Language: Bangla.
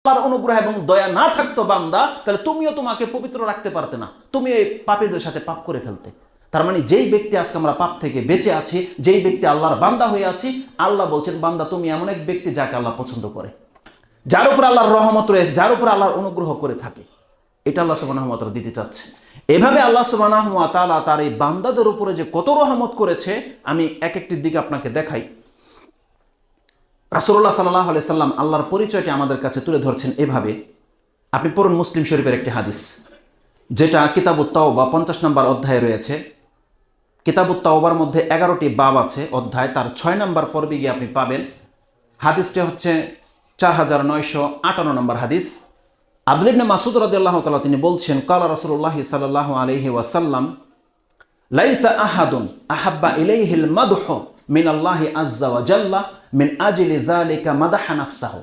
আল্লাহর অনুগ্রহ এবং দয়া না থাকতো বান্দা, তাহলে তুমিও তোমাকে পবিত্র রাখতে পারতে না, তুমি এই পাপীদের সাথে পাপ করে ফেলতে। তার মানে যেই ব্যক্তি আজকে আমরা পাপ থেকে বেঁচে আছি, যেই ব্যক্তি আল্লাহর বান্দা হয়ে আছি, আল্লাহ বলছেন বান্দা তুমি এমন এক ব্যক্তি যাকে আল্লাহ পছন্দ করে, যার উপর আল্লাহর রহমত রয়েছে, যার উপর আল্লাহর অনুগ্রহ করে থাকে। এটা আল্লাহ সুবহানাহু ওয়া তাআলা দিতে চাচ্ছে। এভাবে আল্লাহ সুবহানাহু ওয়া তাআলা তার এই বান্দাদের উপরে যে কত রহমত করেছে, আমি এক একটির দিকে আপনাকে দেখাই। রাসূলুল্লাহ সাল্লাল্লাহু আলাইহি সাল্লাম আল্লাহর পরিচয়টি আমাদের কাছে তুলে ধরছেন এভাবে। আপনি পড়ুন মুসলিম শরীফের একটি হাদিস, যেটা কিতাবুত তাওবা 50 নম্বর অধ্যায়ে রয়েছে। কিতাবুত তাওবার মধ্যে 11টি বাব আছে অধ্যায়, তার 6 নম্বর পর্বে গিয়ে আপনি পাবেন। হাদিসটি হচ্ছে 4958 নম্বর হাদিস। আব্দুল্লাহ ইবনে মাসউদ রাদিয়াল্লাহু তাআলা তিনি বলছেন, ক্বালা রাসূলুল্লাহ সাল্লাল্লাহু আলাইহি ওয়াসাল্লাম লাইসা আহাদুন আহাব্বা ইলাইহিল মাদহু মিনাল্লাহি আযজা ওয়া জাল্লা মিন আজলি যালিকা মাদাহা নাফসাহু।